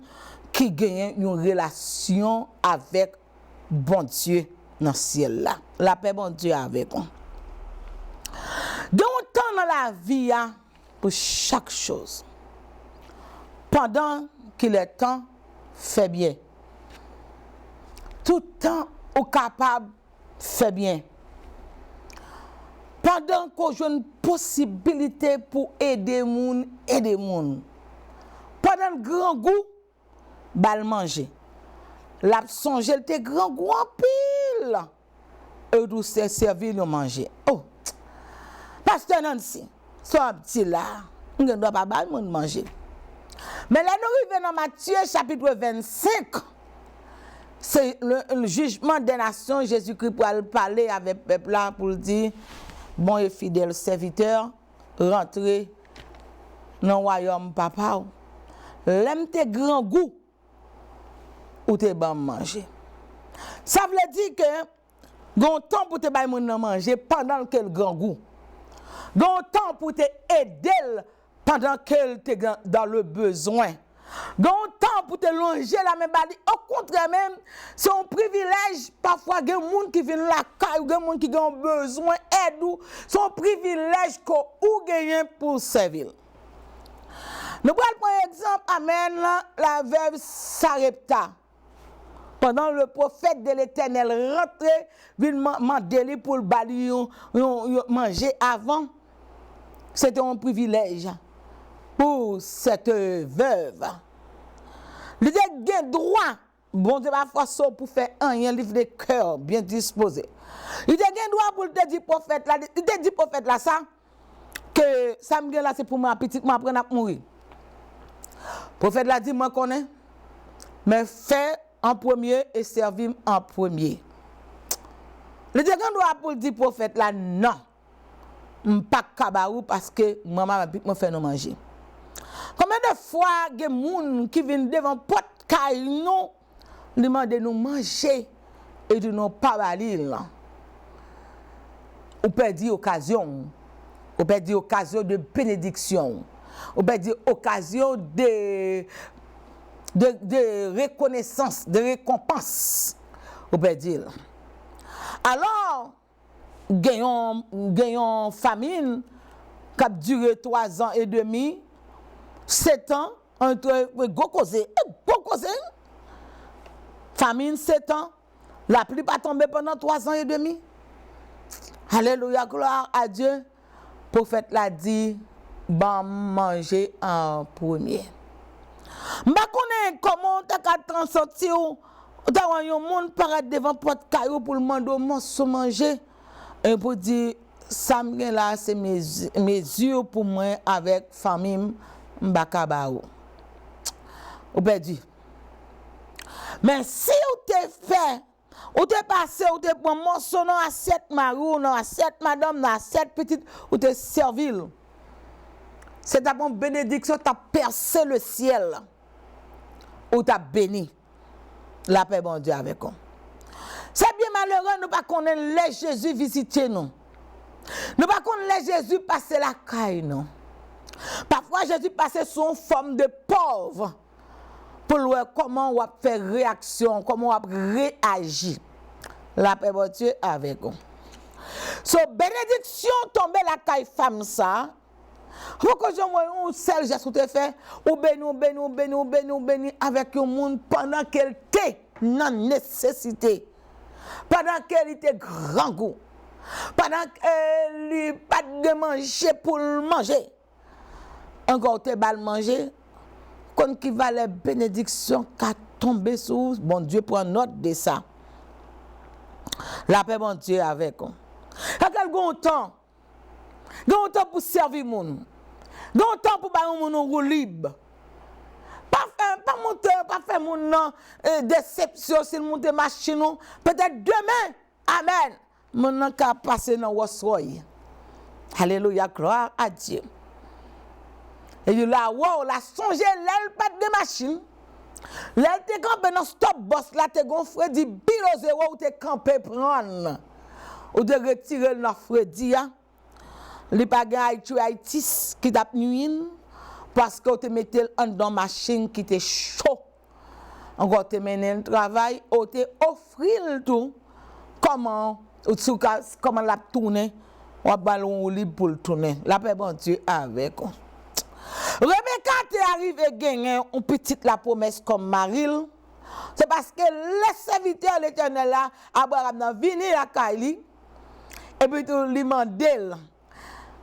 qui gagne une relation avec bon Dieu dans le ciel là. La paix bon Dieu avec vous. Donc temps dans la vie pour chaque chose. Pendant qu'il est temps, fait bien. Tout temps ou capable, fait bien. Pendant qu'on a une possibilité pour aider les gens, aider les gens. Pendant le grand goût, bal manger. La songe, elle te grand goût en pile. Et tout se servir le manger. Oh, Pasteur Nancy, so petit là, on ne doit pas manger. Mais là, nous arrivons dans Matthieu chapitre 25. C'est le jugement des nations. Jésus-Christ pour parler avec le peuple là pour dire, bon et fidèle serviteur, rentrez dans le royaume papa. L'aime tes grand goût ou te bon manger. Ça veut dire que gon temps pour te bay moun manger pendant quel grand goût. Gon temps pour te aider pendant qu'elle te dans le besoin. Gon temps pour te longer la même bali. Au contraire même, c'est un privilège parfois gen moun qui vient la caille, gen moun qui ont besoin aide ou, c'est un privilège qu'on ou gagner pour servir. Nous prenons par exemple, amen, la veuve Sarepta. Pendant le prophète de l'Éternel rentrait, il mandait pour le bali manger avant. C'était un privilège pour cette veuve. Il a droit, bon Dieu, parfois pour faire un livre de cœur bien disposé. Il a droit pour te dire prophète là, il te dit prophète là ça, que ça me là c'est pour ma petite, moi après à mourir. Prophète l'a dit, moi connais, mais fais en premier et servir en premier. Le Dieu doit pour dire prophète là, non, pas kabarou parce que maman m'a fait nous manger. Combien de fois il y a des gens qui viennent devant porte caille nous demandent de nous manger et de nous pas balir. Ou perdre occasion, ou perdre occasion de bénédiction. On peut dire occasion de reconnaissance, de récompense. On peut dire. Alors, gagnons famine, qui a duré 3 ans et demi, 7 ans, entre famine 7 ans, la pluie pas tombée pendant 3 ans et demi. Alléluia, gloire à Dieu. Prophète l'a dit, bon manger en premier. M'a connais comment t'as qu'à sortir ou t'as un monde paraître devant porte caillou pour demander morceau manger et pour dire ça me là c'est mesure pour moi avec famille m'bakabaou. Ou perdu. Mais si ou t'es fait, ou t'es passé, ou t'es prend morceau dans assiette marou, dans assiette madame, dans assiette petite, ou t'es servile. C'est ta bonne bénédiction, t'as percé le ciel. Ou t'as béni. La paix bon Dieu avec nous. C'est bien malheureux, nous ne connaissons pas les Jésus visiter nous. Nous ne connaissons pas les Jésus passer la caille, non. Parfois, Jésus passait sous forme de pauvre pour voir comment on va faire réaction, comment on va réagir. La paix bon Dieu avec nous. So, bénédiction tombe la caille femme ça. Faut que je vois un seul geste que tu fais, ou béni avec un monde pendant qu'elle était dans nécessité, pendant qu'elle était grand goût, pendant qu'elle n'a pas de manger pour manger. Encore tu vas manger, quand qui va les bénédictions qui tombent sur bon Dieu prend note de ça. La paix bon Dieu avec nous. Quand quel temps pour servir moun. Gon temps pour ba moun libre. Pas faire moun déception s'il monte machine peut-être demain. Amen. Moun nan ka passer dans Rolls-Royce. Alléluia, gloire à Dieu. Et il là wow, la songer l'elle pas de machine. L'elle te campé dans stop boss là te gon Freddy bilo 0 ou te campé prendre. Ou de retirer dans Freddy a. Les bagages Haïtis qui t'a nuit parce que tu mettais dans machine qui était chaud. Encore te mener le travail, ou te offrir tout comment la tourner, ou ballon libre pour le tourner. La paix bon Dieu avec. Rebecca t'est arrivé gagner une petite la promesse comme Maril. C'est parce que les serviteurs de l'Éternel là, Abraham n'a venu à Kaili et puis tout lui mandel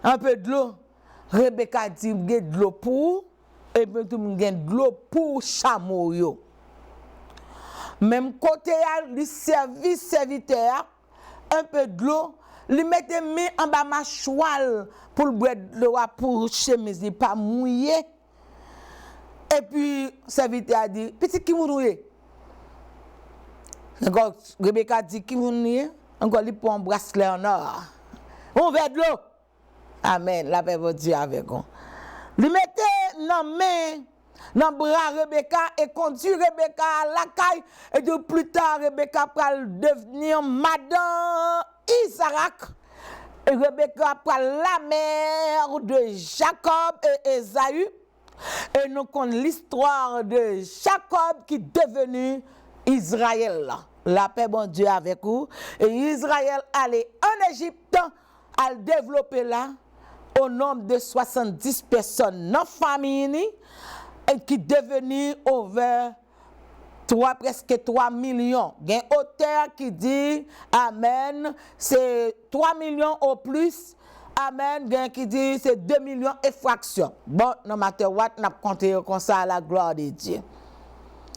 un peu de l'eau. Rebecca dit m'gain de l'eau pour et puis tout m'gain de l'eau pour chameau yo. Même côté le serviteur un peu de l'eau, lui mettait mis en bas mâchoire pour le boire de l'eau pour chemise pas mouillé. Et puis serviteur a dit petit qui mouillé. Encore Rebecca dit qui mouillé, encore lui pour un bracelet en or. On verre de l'eau. Amen. La paix de Dieu avec nous. Lui mettait dans main, dans bras Rebecca et conduit Rebecca à la caille. Et de plus tard, Rebecca va devenir madame Isaac. Et Rebecca va la mère de Jacob et Ésaü. Et nous connaissons l'histoire de Jacob qui est devenu Israël. La paix bon Dieu avec vous. Et Israël allait en Égypte, à développer là. Au nombre de 70 personnes dans la famille et qui devenus presque 3 millions. Il y a un auteur qui dit Amen, c'est 3 millions au plus. Amen, il y a qui dit c'est 2 millions et fraction. Bon, no matter what, on a compté comme ça à la gloire de Dieu.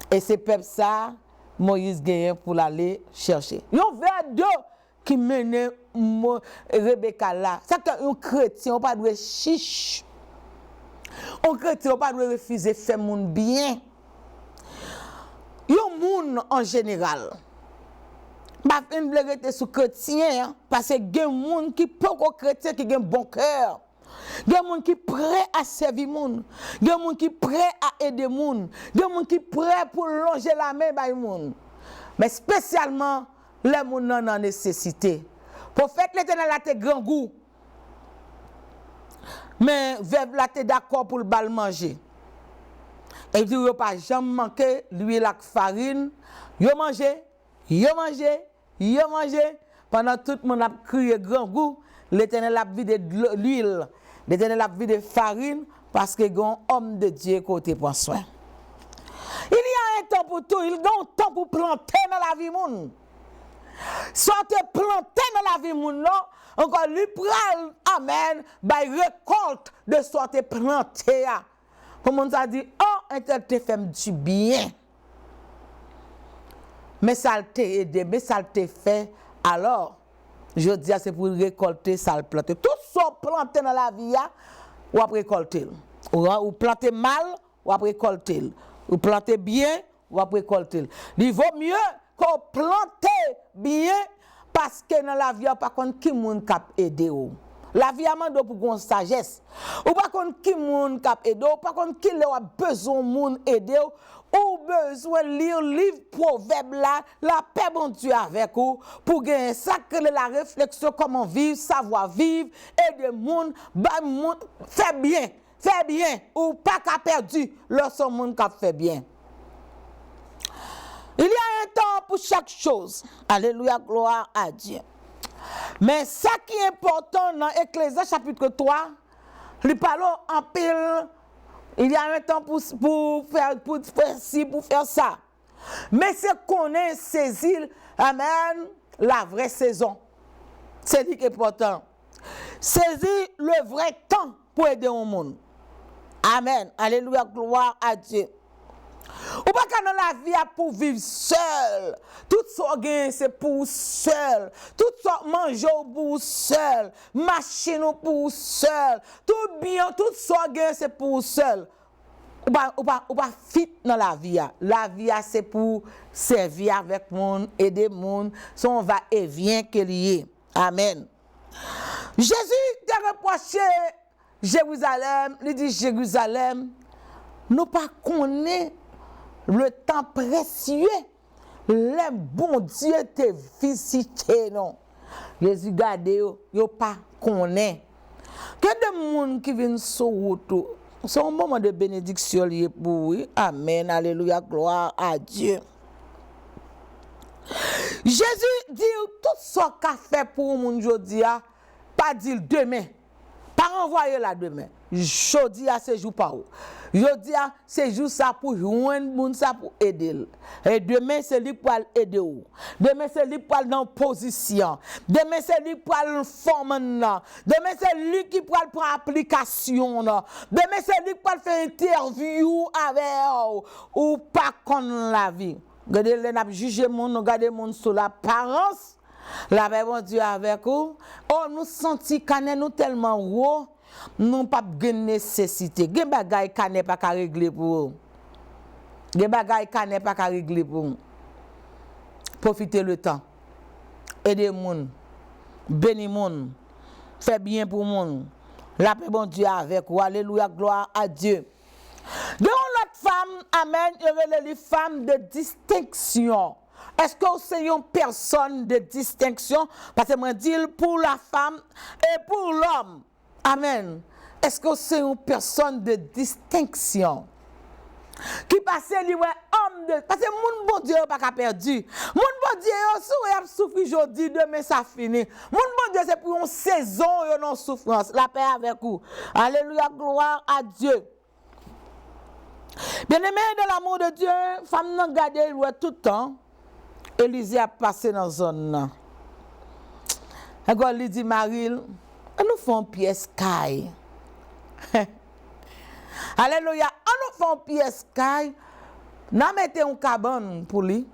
Et c'est peuple ça, Moïse gagne pour aller chercher. Il y a un verre d'eau qui menait Rebecca là. C'est qu'un chrétien, on pas doit chiche. Un chrétien, on pas doit refuser de faire mon bien. Yon moun en général. Pas une blague sur chrétien parce que gen moun qui peu chrétien qui gen bon cœur. Gen moun qui prêt à servir moun. Gen moun qui prêt à aider moun. Gen moun qui prêt pour longer la main bay moun. Mais spécialement les moun en nécessité. Prophète l'Éternel a te grand goût. Mais veuve la te d'accord pour le bal manger. Et il dit yo pas jamais manquer l'huile ak farine. Yo manger pendant tout le monde a crié grand goût. L'Éternel a vidé l'huile L'Éternel a vu de farine parce que un homme de Dieu côté prend soin. Il y a un temps pour tout, il y a un temps pour planter dans la vie moun. Soit te planter dans la vie moun là, encore lui pral amen, by récolte de soit te planter. Comme on a dit, oh, un tel te fait du bien. Mais ça te aidé, mais ça te fait alors. Je dis, c'est pour récolter, ça le planter. Tout ce planté dans la vie, ou après récolter. Ou planter mal, ou après récolter. Ou planter bien, ou après récolter. Il vaut mieux qu'on plante bien, parce que dans la vie, par contre, qui moun cap aider ou. La vie a mandé pour une sagesse. Ou par contre, qui moun cap aider ou, par contre, qui a besoin moun aider ou besoin lire livre proverbe là, la paix bon Dieu avec vous pour gagner ça que la réflexion comment vivre, savoir vivre, aider moun, fait bien ou pas qu'à perdu lorsque moun qu'a fait bien. Il y a un temps pour chaque chose. Alléluia, gloire à Dieu. Mais ça qui est important dans Ecclésiaste chapitre 3, il parle en pile. Il y a un temps pour faire ci, pour faire ça. Mais c'est qu'on ait saisi, amen, la vraie saison. C'est dit qui est important. Saisir le vrai temps pour aider au monde. Amen. Alléluia, gloire à Dieu. Ou pas qu'à dans la vie pour vivre seul. Tout ça gain c'est pour seul. Tout ça manger pour seul. Machine pour seul. Tout bien, tout ça gain c'est pour seul. Ou pas fit dans la vie. La vie c'est pour servir avec monde, aider monde, son va et vient qu'il y est. Amen. Jésus a reproché Jérusalem, il dit Jérusalem, nous pas connaît le temps précieux, le bon Dieu te visité, non. Jésus garde yo pas connaît. Que de monde qui viennent sur route, c'est un moment de bénédiction lié pour oui. Amen, alléluia, gloire à Dieu. Jésus dit tout ce qu'a fait pour moun jodi a, pas dire demain. Pas envoyer la demain. Jodi a c'est jour par où. Jodi a c'est jour ça pour joindre moun ça pour aider. Et demain c'est lui pour aider ou. Demain c'est lui pour dans position. Demain c'est lui pour former là. Demain c'est lui qui pour application là. Demain c'est lui pour faire interview avec ou pas connaître la vie. Regardez les n'a juger moun, regardez moun sur l'apparence. La paix bon Dieu avec vous. Oh nous senti cané nous tellement haut. Nous pas de nécessité. Gen bagay kané pas ka régler pour. Gen bagay kané pas ka régler pour. Profitez le temps. Aider moun. Béni moun. Fait bien pour moun. La paix bon Dieu avec vous. Alléluia, gloire à Dieu. De l'autre femme, amen, il y a les femmes de distinction. Est-ce que c'est une personne de distinction? Parce que moi dis pour la femme et pour l'homme. Amen. Est-ce que c'est une personne de distinction? Qui passe lui homme de parce que mon bon Dieu pas perdu. Mon bon Dieu a souffert aujourd'hui demain ça fini. Mon bon Dieu c'est pour une saison non souffrance. La paix avec vous. Alléluia, gloire à Dieu. Bien-aimé de l'amour de Dieu, femme n'a gardé tout le temps. Élisée a passé dans la zone. Et quand il dit Marie, nous faisons pièce caille. Alléluia, nous faisons pièce caille. Nous mettons une cabane pour lui.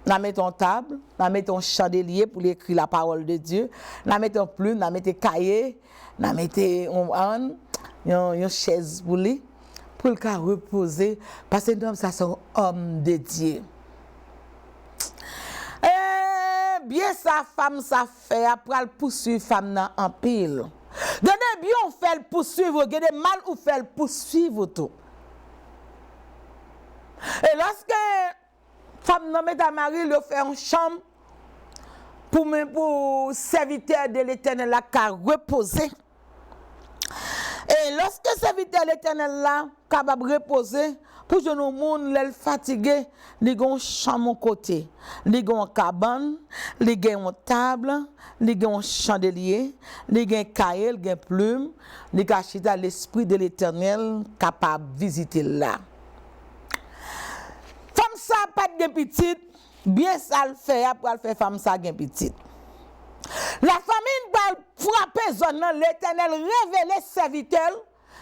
Nous mettons une table, nous mettons un chandelier pour lui écrire la parole de Dieu. Nous mettons plume, nous mettons cahier, nous mettons une chaise pour lui. Pour le cas reposer, parce que nous sommes un homme de Dieu. Bien sa femme, ça fait, après elle poursuivre femme en pile. Gade bien on fait le poursuivre, gade mal ou fait le poursuivre tout. Et lorsque femme nommée ta mari le fait en chambre pour serviteur de l'Éternel là qu'a reposer. Et lorsque serviteur de l'Éternel là capable reposer Pour que nos monde les fatigué, li gon chambre côté, li gon cabane, li gon table, li gon chandelier, li gon cahier, li gon plume, li kachita l'esprit de l'Éternel capable visiter là. Femme ça pas de petite, bien ça le fait pour le faire femme ça gen petite. La famine va frapper zone nan, l'Éternel révéler serviteur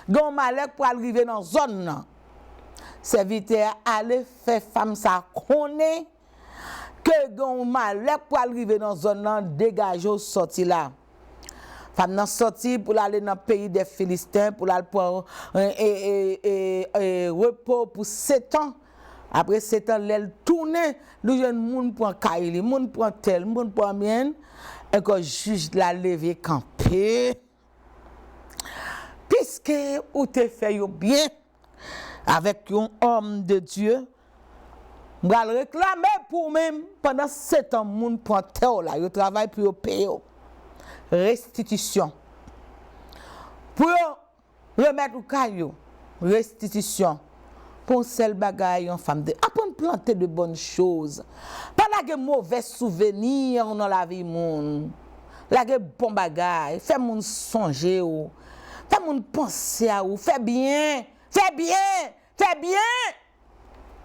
gon malheur pour arriver dans zone nan. Serviteur aller faire femme ça connaît que gon malheur pour arriver dans zone nan, dégager sorti là. Femme nan sorti pour aller dans le pays des Philistins pour aller pour repos pour 7 ans. Après 7 ans, elle tourne, nous jeunes moun prend Kaili, moun prend tel, moun prend mien, et que juge la lever camper. Puisque ou te fait bien avec un homme de Dieu, m'gal réclamer pour même pendant 7 ans moun prend tel là, yo travaille pour yo payer restitution. Pour remettre au caillou, restitution. Pour seul bagaille en femme de apprendre planter de bonnes choses, pas la mauvais souvenirs dans la vie moun, la bon bagaille, fait moun songer ou fait moun penser à ou, fait bien,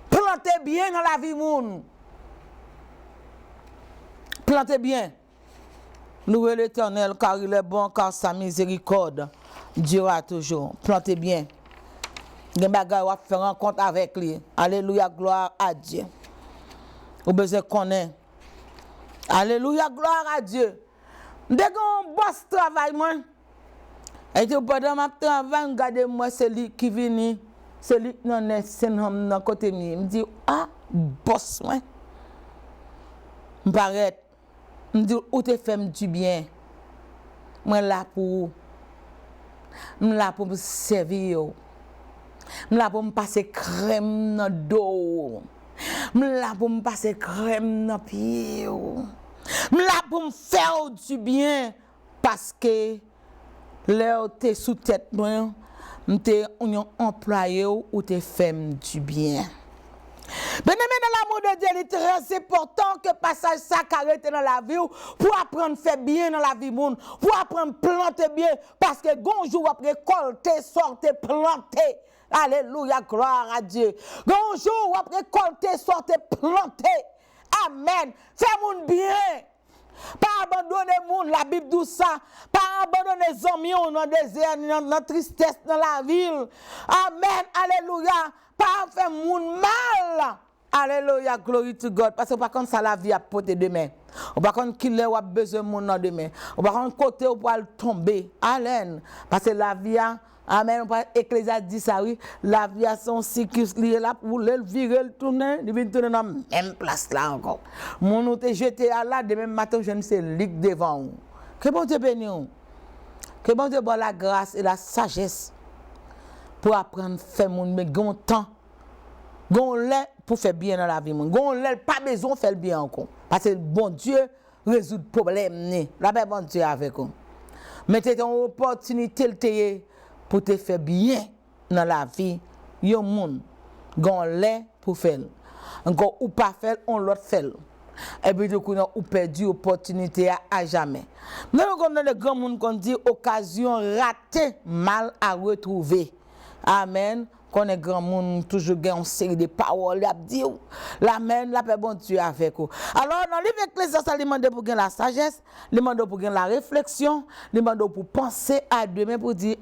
planter bien dans la vie moun, planter bien. Louez l'Éternel car il est bon, car sa miséricorde durera toujours. Plantez bien. Gen bagay ou faire rencontre avec lui. Alléluia, gloire à Dieu. Ou besoin connaître. Alléluia, gloire à Dieu. Dès qu'on bosse travail moi. Et tout pendant ma travail, regardez moi c'est lui qui vient, c'est lui qui non c'est dans côté mi. Me dit ah boss moi. M'paraît. Me dit ou te fait du bien. Moi là pour me servir. Je suis pour me passer crème dans le dos. Je suis pour me passer crème dans le pied. Je suis pour me faire du bien. Parce que là, tu es sous tête, tu es un employé ou tu fais du bien. Bien-aimé dans l'amour de Dieu, il est très important que passage ça arrête dans la vie pour apprendre à faire bien dans la vie monde, pour apprendre à planter bien parce que bonjour après récolter, sortir, planter. Alléluia, gloire à Dieu. Bonjour après récolter, sortir, planter. Amen. Fais moun bien. Pas abandonner moun, la Bible dit ça. Pas abandonner les amis dans le désert, dans la tristesse, dans la ville. Amen. Alléluia. Pas faire moun mal. Alléluia, glory to God. Parce que par contre, ça la vie a porté demain. Ou par contre, qu'il a besoin de moun demain. Ou par contre, côté ou pour tomber. Amen. Parce que la vie a, amen, Ecclésias dit ça, oui. La vie a son cycle lié là pour le virer, le tourner. Il vient tourner dans la même place là encore. Mon ou te jeté à là, demain matin, je ne sais ligue devant. Que bon Dieu bénisse. Que bon Dieu bonne la grâce et la sagesse pour apprendre à faire mon mais gon temps. Gon lait pour faire bien dans la vie mon. Gon lait pas besoin de faire bien encore. Parce que bon Dieu résout le problème. La paix bon Dieu avec vous. Mettez ton opportunité pour te faire bien dans la vie. Yon moun gon lait pour faire. Encore ou pas faire, on l'autre fait. Et puis du coup on perdu opportunité à jamais. Nous avons des grands monde qu'on dit occasion ratée mal à retrouver. Amen. Qu'on est grand monde toujours gagne une série de paroles a dire l'amen la paix bon Dieu avec vous. Alors dans le livre Ecclésias ça demande pour gagner la sagesse, demande pour gagner la réflexion, demande pour penser à demain pour dire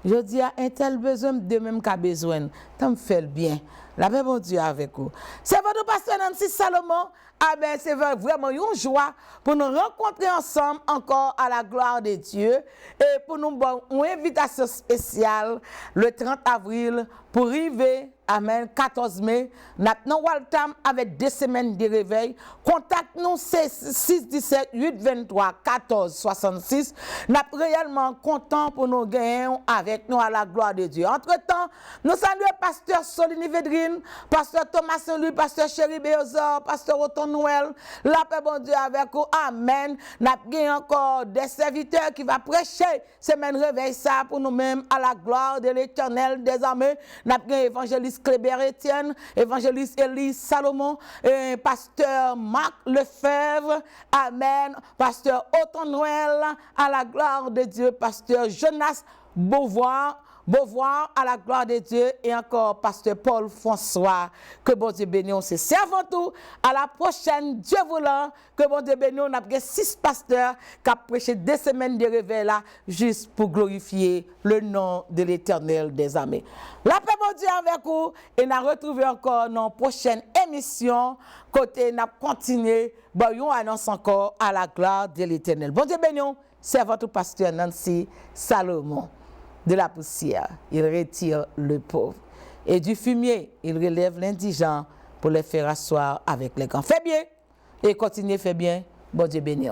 je dis à un tel besoin demain qu'a besoin. Ça me fait le bien. La paix bon Dieu avec vous. C'est votre pasteur Nancy Salomon. Ah ben c'est vraiment une joie pour nous rencontrer ensemble encore à la gloire de Dieu et pour nous une invitation spéciale le 30 avril pour arriver amen 14 mai maintenant Waltam avec 2 semaines de réveil. Contacte-nous c'est 617 823 14 66. Nous sommes réellement contents pour nous gagner avec nous à la gloire de Dieu. Entre-temps, nous saluons pasteur Solini Védrine, pasteur Thomas Saint-Louis, pasteur Chéri Béozor, pasteur Oton Noël. La paix bon Dieu avec vous. Amen. Nous avons encore des serviteurs qui vont prêcher semaine réveil ça pour nous-mêmes à la gloire de l'Éternel des armées. Nous avons évangéliste évangéliste Kléber-Étienne, évangéliste Élie Salomon, pasteur Marc Lefebvre, amen, pasteur Autant Noël, à la gloire de Dieu, pasteur Jonas Beauvoir, à la gloire de Dieu, et encore pasteur Paul François. Que bon Dieu bénisse, c'est servant tout. À la prochaine, Dieu voulant, que bon Dieu bénisse. On a 6 pasteurs qui ont prêché 2 semaines de réveil là, juste pour glorifier le nom de l'Éternel des armées. La paix bon Dieu avec vous, et nous retrouver encore dans la prochaine émission. Côté, nous continuer, bon, on annonce encore à la gloire de l'Éternel. Bon Dieu bénisse, servant tout pasteur Nancy Salomon. De la poussière, il retire le pauvre. Et du fumier, il relève l'indigent pour les faire asseoir avec les grands. Fais bien et continuez, fais bien. Bon Dieu béni.